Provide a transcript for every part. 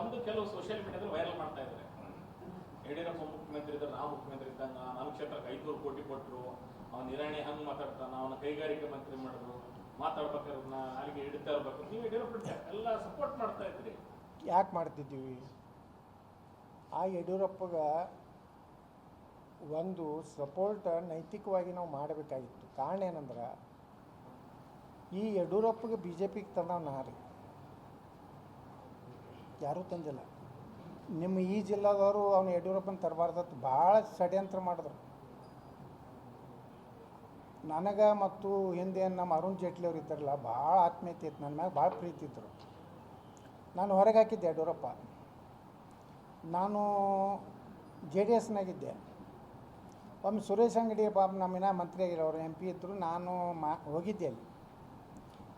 ತಮ್ಮದು ಕೆಲವು ಸೋಷಿಯಲ್ ಮೀಡಿಯಾದಲ್ಲಿ ವೈರಲ್ ಮಾಡ್ತಾ ಇದ್ದಾರೆ. ಯಡಿಯೂರಪ್ಪ ಮುಖ್ಯಮಂತ್ರಿ ಇದ್ದರೆ ನಾವು ಮುಖ್ಯಮಂತ್ರಿ ಇದ್ದಂಗ, ನಮ್ಮ ಕ್ಷೇತ್ರಕ್ಕೆ 500 ಕೋಟಿ ಕೊಟ್ಟರು, ಅವನ ನಿರಾಣಿ ಹಂಗೆ ಮಾತಾಡ್ತಾನ, ಅವನ ಕೈಗಾರಿಕೆ ಮಂತ್ರಿ ಮಾಡಿದ್ರು, ಮಾತಾಡ್ಬೇಕಾದ್ರೆ ಅಲ್ಲಿಗೆ ಹಿಡಿತಾ ಇರ್ಬೇಕು. ನೀವು ಯಡಿಯೂರಪ್ಪ ಎಲ್ಲ ಸಪೋರ್ಟ್ ಮಾಡ್ತಾ ಇದ್ರಿ. ಯಾಕೆ ಮಾಡ್ತಿದ್ದೀವಿ? ಆ ಯಡಿಯೂರಪ್ಪಗೆ ಒಂದು ಸಪೋರ್ಟ್ ನೈತಿಕವಾಗಿ ನಾವು ಮಾಡಬೇಕಾಗಿತ್ತು. ಕಾರಣ ಏನಂದ್ರೆ, ಈ ಯಡಿಯೂರಪ್ಪಗೆ ಬಿ ಜೆ ಪಿಗೆ ತಂದವ ನಾರಿ ಯಾರೂ ತಂದಿಲ್ಲ. ನಿಮ್ಮ ಈ ಜಿಲ್ಲಾದವರು ಅವನು ಯಡಿಯೂರಪ್ಪನ ತರಬಾರ್ದತ್ತು ಭಾಳ ಷಡ್ಯಂತ್ರ ಮಾಡಿದ್ರು. ನನಗೆ ಮತ್ತು ಹಿಂದೆ ನಮ್ಮ ಅರುಣ್ ಜೇಟ್ಲಿ ಅವ್ರು ಇದ್ದಾರಲ್ಲ, ಭಾಳ ಆತ್ಮೀಯತೆ ಇತ್ತು, ನನ್ನ ಮ್ಯಾಗ ಭಾಳ ಪ್ರೀತಿ ಇದ್ದರು. ನಾನು ಹೊರಗೆ ಹಾಕಿದ್ದೆ ಯಡಿಯೂರಪ್ಪ. ನಾನು JDSನಾಗಿದ್ದೆ. ಒಮ್ಮೆ ಸುರೇಶ್ ಅಂಗಡಿ ನಮ್ಮಿನ ಮಂತ್ರಿ ಆಗಿರೋರು MP ಇದ್ದರು. ನಾನು ಹೋಗಿದ್ದೆ ಅಲ್ಲಿ.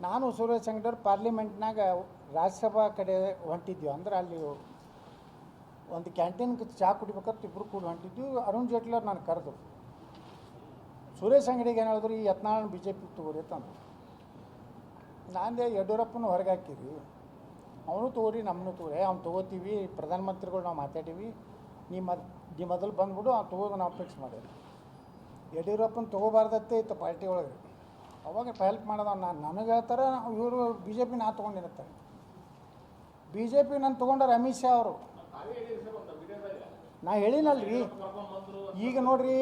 ನಾನು ಸುರೇಶ್ ಅಂಗಡಿಯವ್ರು ಪಾರ್ಲಿಮೆಂಟ್ನಾಗ ರಾಜ್ಯಸಭಾ ಕಡೆ ಹೊಂಟಿದ್ವಿ. ಅಂದ್ರೆ ಅಲ್ಲಿ ಒಂದು ಕ್ಯಾಂಟೀನ್ಗೆ ಚಹಾ ಕುಡಿಬೇಕಂತ ಇಬ್ಬರು ಕೂಡ ಹೊಂಟಿದ್ವಿ. ಅರುಣ್ ಜೇಟ್ಲಿ ಅವ್ರು ನಾನು ಕರೆದ್ರು. ಸುರೇಶ್ ಅಂಗಡಿಗೆ ಏನು ಹೇಳಿದ್ರು, ಈ ಯತ್ನಾಳನ್ನ BJP ತೊಗೋರಿ ಅಂತಂದು. ನಾನೇ ಯಡಿಯೂರಪ್ಪನ ಹೊರಗೆ ಹಾಕಿದ್ವಿ. ಅವನು ತೊಗೋರಿ, ನಮ್ಮನ್ನು ತೊಗೋರಿ, ಅವ್ನು ತೊಗೋತೀವಿ, ಪ್ರಧಾನಮಂತ್ರಿಗಳು ನಾವು ಮಾತಾಡೀವಿ, ನೀ ಮೊದಲು ಬಂದ್ಬಿಡು, ಅವ್ನು ತೊಗೋದು ನಾವು ಫಿಕ್ಸ್ ಮಾಡಿದ್ವಿ. ಯಡಿಯೂರಪ್ಪನ ತೊಗೋಬಾರ್ದತ್ತೆ ಇತ್ತು ಪಾರ್ಟಿ ಒಳಗೆ. ಅವಾಗ ಹೆಲ್ಪ್ ಮಾಡೋದು ನನಗೆ ಹೇಳ್ತಾರೆ, ಇವರು BJP ನಾ ತೊಗೊಂಡಿರ್ತಾರೆ. BJP ನಾನು ತೊಗೊಂಡಾರ ಅಮಿತ್ ಶಾ ಅವರು. ನಾ ಹೇಳಿನಲ್ರಿ, ಈಗ ನೋಡ್ರಿ,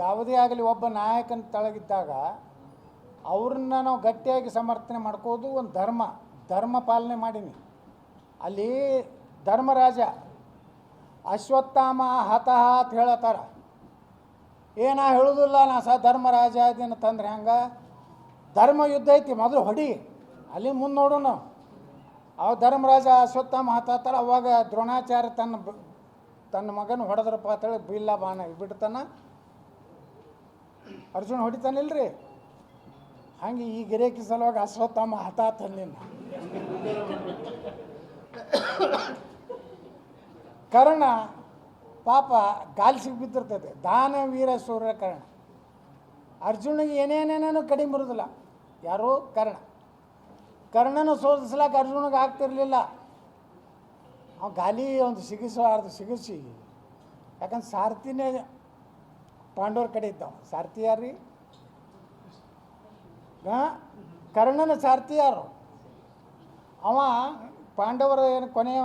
ಯಾವುದೇ ಆಗಲಿ ಒಬ್ಬ ನಾಯಕನ ತಳಗಿದ್ದಾಗ ಅವ್ರನ್ನ ನಾವು ಗಟ್ಟಿಯಾಗಿ ಸಮರ್ಥನೆ ಮಾಡ್ಕೋದು ಒಂದು ಧರ್ಮ ಪಾಲನೆ ಮಾಡೀನಿ. ಅಲ್ಲಿ ಧರ್ಮರಾಜ ಅಶ್ವತ್ಥಾಮ ಹತಃ ಅಂತ ಹೇಳತ್ತಾರ. ನಾ ಹೇಳೋದಿಲ್ಲ, ನಾ ಧರ್ಮರಾಜ ಇದನ್ನು ತಂದ್ರೆ ಹಂಗೆ ಧರ್ಮ ಯುದ್ಧ ಐತಿ, ಮೊದಲು ಹೊಡಿ, ಅಲ್ಲಿ ಮುಂದೆ ನೋಡೋಣ. ಅವ ಧರ್ಮರಾಜ ಅಶ್ವತ್ಥಾಮ ಹತ್ತಾರ. ಅವಾಗ ದ್ರೋಣಾಚಾರ್ಯ ತನ್ನ ಮಗನ ಹೊಡೆದ್ರಪ್ಪ ಅಂತೇಳಿ ಬಿಲ್ಲ ಬಾಣ ಬಿಡ್ತಾನ, ಅರ್ಜುನ ಹೊಡಿತಾನಿಲ್ರಿ. ಹಂಗೆ ಈ ಗಿರೇಕಿ ಸಲುವಾಗಿ ಅಶ್ವತ್ಥಾಮ ಹತಾತಲ್ಲಿನ ಕರ್ಣ ಪಾಪ ಗಾಲ್ಸಿಗೆ ಬಿದ್ದಿರ್ತದೆ. ದಾನವೀರ ಸೂರ್ಯ ಕರ್ಣ. ಅರ್ಜುನಿಗೆ ಏನೇನೇನೇನು ಕಡಿಮೆ ಬರೋದಿಲ್ಲ. ಯಾರು? ಕರ್ಣನ ಸೋಲಿಸ್ಲಾಕ ಅರ್ಜುನಿಗೆ ಆಗ್ತಿರ್ಲಿಲ್ಲ. ಅವ ಗಾಲಿ ಒಂದು ಸಿಗಿಸಿ, ಯಾಕಂದ್ರೆ ಸಾರಥಿನೇ ಪಾಂಡವ್ರ ಕಡೆ ಇದ್ದಾವ. ಸಾರಥಿ ಯಾರ್ರಿ? ಕರ್ಣನ ಸಾರಥಿ ಯಾರು? ಅವ ಪಾಂಡವರ ಏನು ಕೊನೆಯ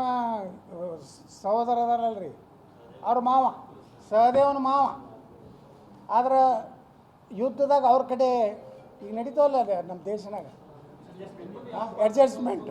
ಸಹೋದರ ಅದಾರಲ್ರಿ, ಅವ್ರ ಮಾವ, ಸಹದೇವನ ಮಾವ. ಆದ್ರೆ ಯುದ್ಧದಾಗ ಅವ್ರ ಕಡೆ ಈಗ ನಡೀತಾವಲ್ಲ ನಮ್ಮ ದೇಶನಾಗ ಅಡ್ಜಸ್ಟ್ಮೆಂಟ್